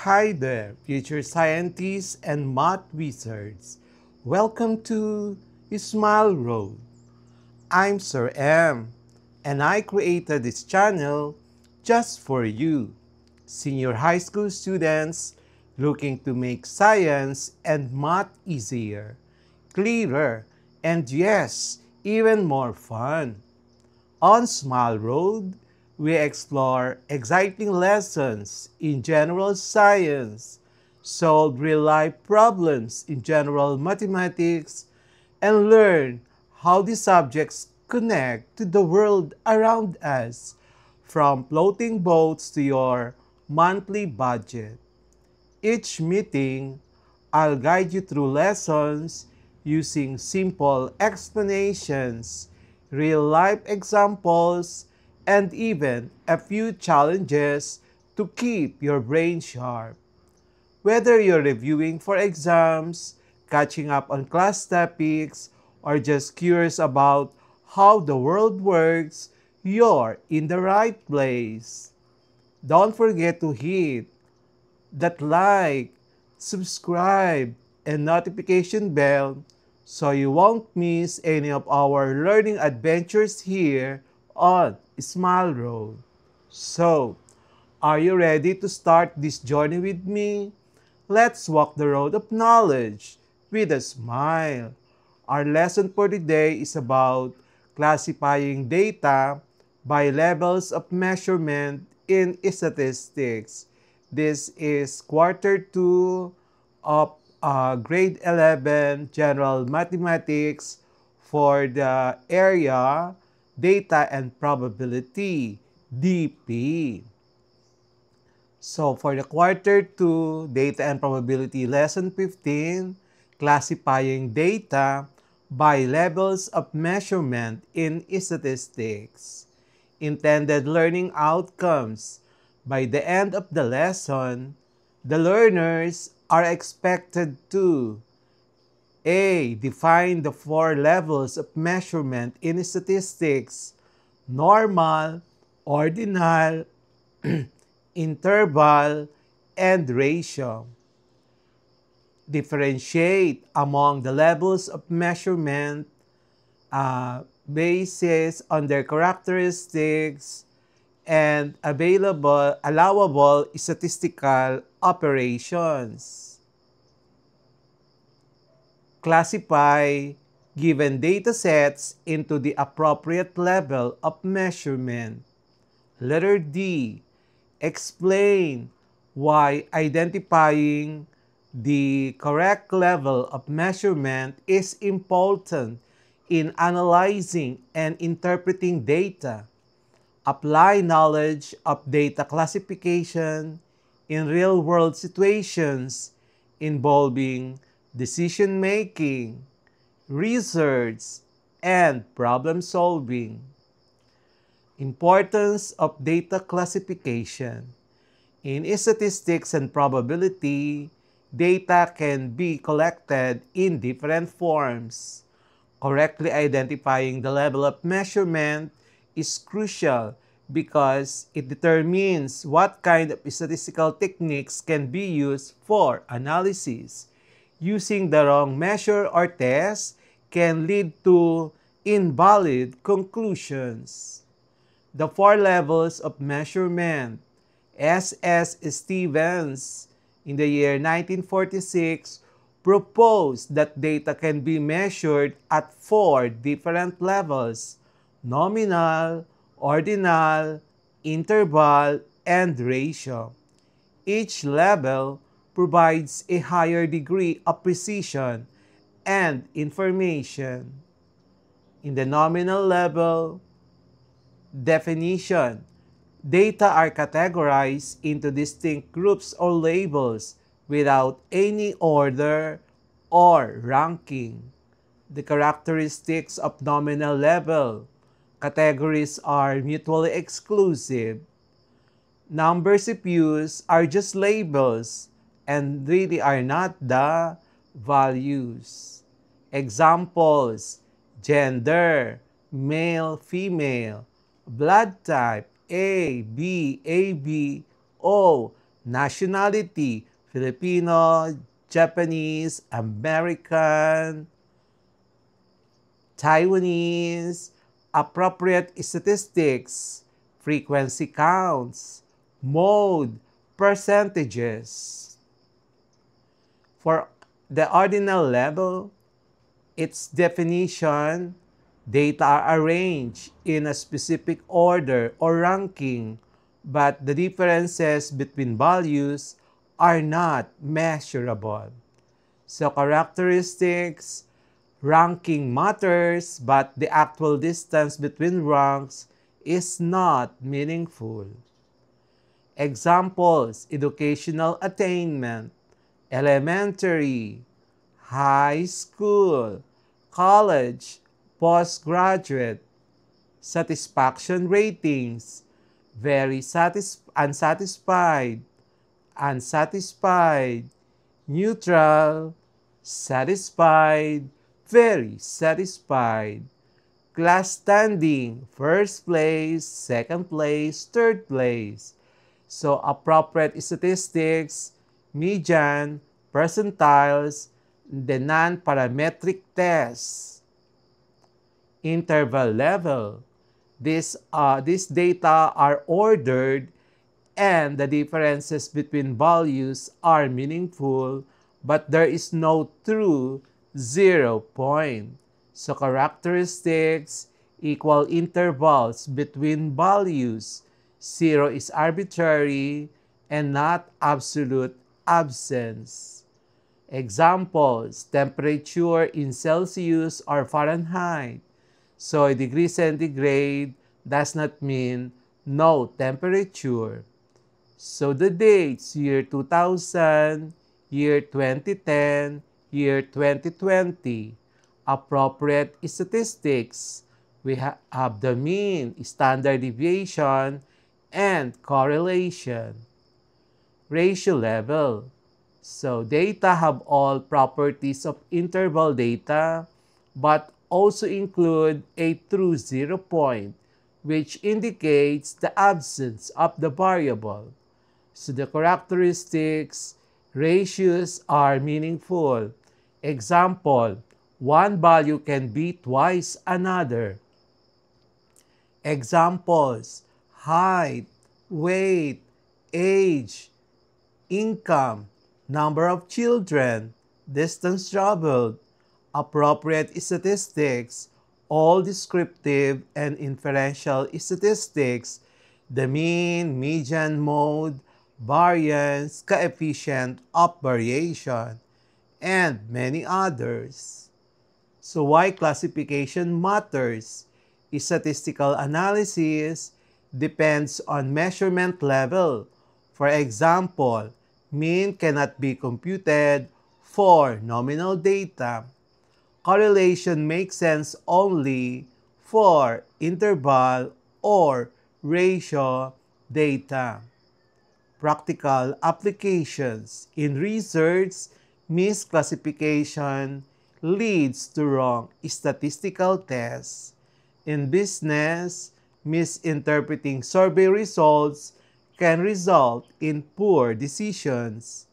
Hi there, future scientists and math wizards. Welcome to Smile Road. I'm Sir M, and I created this channel just for you, senior high school students looking to make science and math easier, clearer, and yes, even more fun. On Smile Road, we explore exciting lessons in general science, solve real-life problems in general mathematics, and learn how these subjects connect to the world around us, from floating boats to your monthly budget. Each meeting, I'll guide you through lessons using simple explanations, real-life examples, and even a few challenges to keep your brain sharp. Whether you're reviewing for exams, catching up on class topics, or just curious about how the world works, you're in the right place. Don't forget to hit that like, subscribe, and notification bell so you won't miss any of our learning adventures here on Smile Road. So, are you ready to start this journey with me? Let's walk the road of knowledge with a smile. Our lesson for today is about classifying data by levels of measurement in statistics. This is quarter 2 of grade 11 general mathematics for the area data and probability, DP. So for the quarter 2 data and probability lesson 15, classifying data by levels of measurement in statistics. Intended learning outcomes. By the end of the lesson, the learners are expected to A. Define the 4 levels of measurement in statistics: normal, ordinal, interval, and ratio. Differentiate among the levels of measurement basis on their characteristics and allowable statistical operations. Classify given datasets into the appropriate level of measurement. Letter D. Explain why identifying the correct level of measurement is important in analyzing and interpreting data. Apply knowledge of data classification in real-world situations involving decision-making, research, and problem-solving. Importance of data classification. In statistics and probability, data can be collected in different forms. Correctly identifying the level of measurement is crucial because it determines what kind of statistical techniques can be used for analysis. Using the wrong measure or test can lead to invalid conclusions. The 4 levels of measurement. S.S. Stevens, in the year 1946, proposed that data can be measured at 4 different levels: nominal, ordinal, interval, and ratio. Each level provides a higher degree of precision and information. In the nominal level, definition. Data are categorized into distinct groups or labels without any order or ranking. The characteristics of nominal level. Categories are mutually exclusive. Numbers if used are just labels and really are not the values. Examples: gender, male, female; blood type, A, B, AB, O, Nationality, Filipino, Japanese, American, Taiwanese. Appropriate statistics, frequency counts, mode, percentages. For the ordinal level, its definition, data are arranged in a specific order or ranking, but the differences between values are not measurable. So characteristics, ranking matters, but the actual distance between ranks is not meaningful. Examples, educational attainment, elementary, high school, college, postgraduate, satisfaction ratings, very unsatisfied, unsatisfied, neutral, satisfied, very satisfied. Class standing, first place, second place, third place. So appropriate statistics, median, percentiles, the non-parametric tests. Interval level. These data are ordered and the differences between values are meaningful, but there is no true 0 point. So characteristics equal intervals between values. 0 is arbitrary and not absolute absence. Examples, temperature in Celsius or Fahrenheit. So a degree centigrade does not mean no temperature. So the dates, year 2000, year 2010, year 2020. Appropriate statistics. We have the mean, standard deviation, and correlation. Ratio level. So data have all properties of interval data, but also include a true 0 point, which indicates the absence of the variable. So the characteristics, ratios are meaningful. Example, one value can be twice another. Examples, height, weight, age, income, number of children, distance traveled, appropriate statistics, all descriptive and inferential statistics, the mean, median, mode, variance, coefficient of variation, and many others. So why classification matters? Statistical analysis depends on measurement level. For example, mean cannot be computed for nominal data. Correlation makes sense only for interval or ratio data. Practical applications. In research, misclassification leads to wrong statistical tests. In business, misinterpreting survey results can result in poor decisions.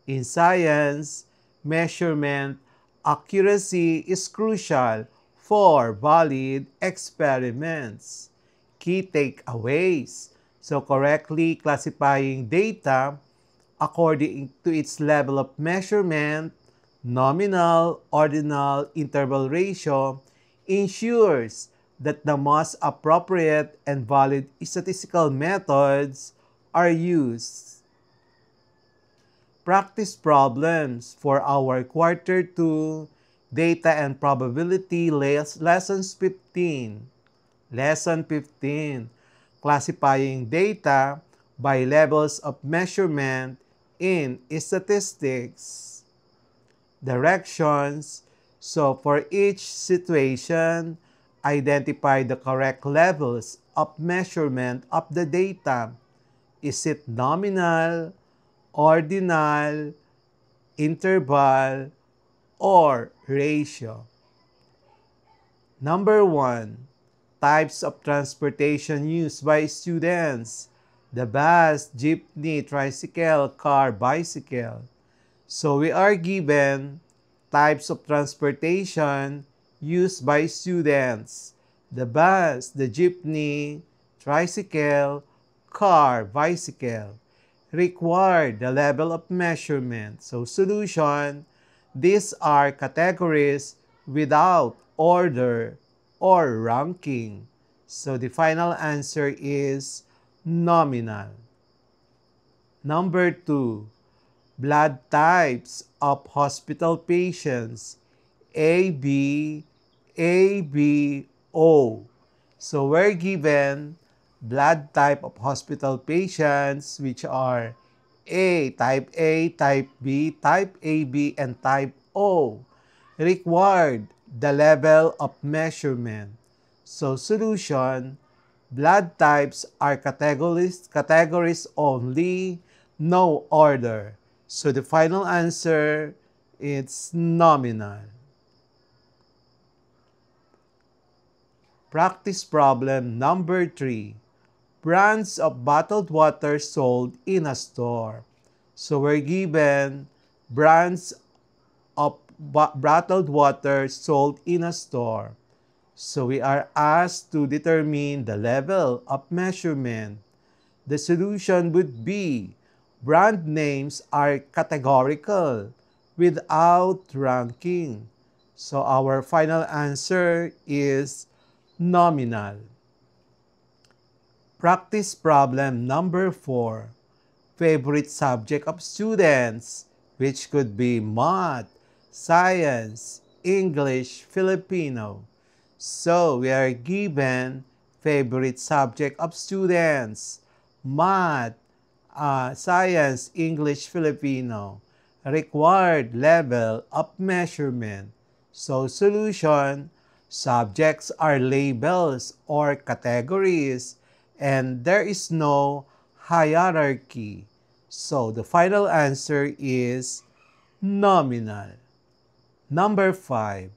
In science, measurement accuracy is crucial for valid experiments. Key takeaways. So correctly classifying data according to its level of measurement, nominal, ordinal, interval ratio, ensures that the most appropriate and valid statistical methods are used. Practice problems for our Quarter 2 Data and Probability Lessons 15. Lesson 15. Classifying data by levels of measurement in statistics. Directions. So for each situation, identify the correct levels of measurement of the data. Is it nominal, ordinal, interval, or ratio? Number 1. Types of transportation used by students. the bus, jeepney, tricycle, car, bicycle. So we are given types of transportation used by students. The bus, the jeepney, tricycle, car, bicycle. Required the level of measurement. So solution, these are categories without order or ranking. So the final answer is nominal. Number 2, blood types of hospital patients, AB, AB, O. So we're given blood type of hospital patients which are type A, type B, type AB, and type O. Required the level of measurement. So solution, blood types are categories only, no order. So the final answer is nominal. Practice problem number 3. Brands of bottled water sold in a store. So we're given brands of bottled water sold in a store. So we are asked to determine the level of measurement. The solution would be brand names are categorical without ranking. So our final answer is nominal. Practice problem number 4. Favorite subject of students, which could be math, science, English, Filipino. So we are given favorite subject of students, math, science, English, Filipino. Required level of measurement. So solution, subjects are labels or categories and there is no hierarchy. So the final answer is nominal. Number 5.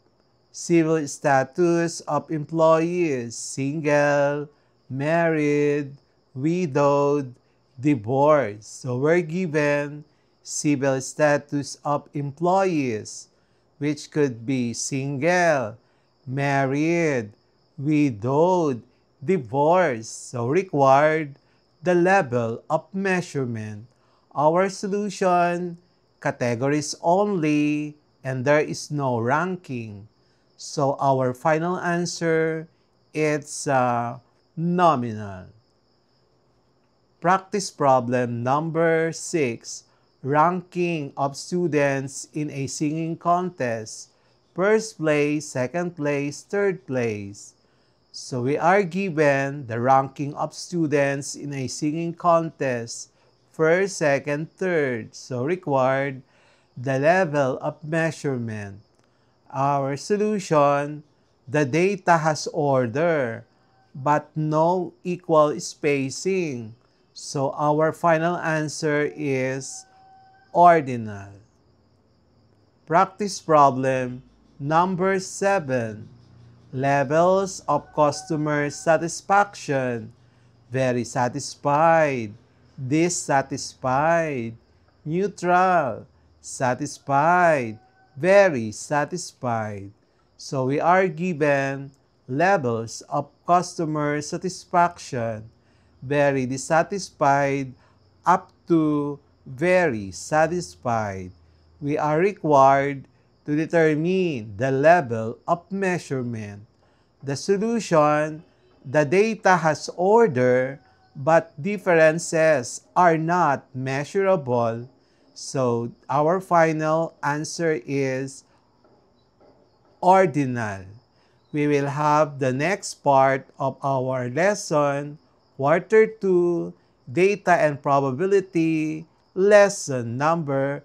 Civil status of employees, single, married, widowed, divorced. So we're given civil status of employees, which could be single, married, widowed, divorced. So required the level of measurement. Our solution, categories only, and there is no ranking. So our final answer, it's nominal. Practice problem number 6. Ranking of students in a singing contest. First place, second place, third place. So we are given the ranking of students in a singing contest. First, second, third. So required the level of measurement. Our solution, the data has order, but no equal spacing. So our final answer is ordinal. Practice problem number 7. Levels of customer satisfaction. Very satisfied, dissatisfied, neutral, satisfied, very satisfied. So we are given levels of customer satisfaction. Very dissatisfied up to very satisfied. We are required to determine the level of measurement. The solution, the data has order, but differences are not measurable. So our final answer is ordinal. We will have the next part of our lesson, Quarter 2, Data and Probability, lesson number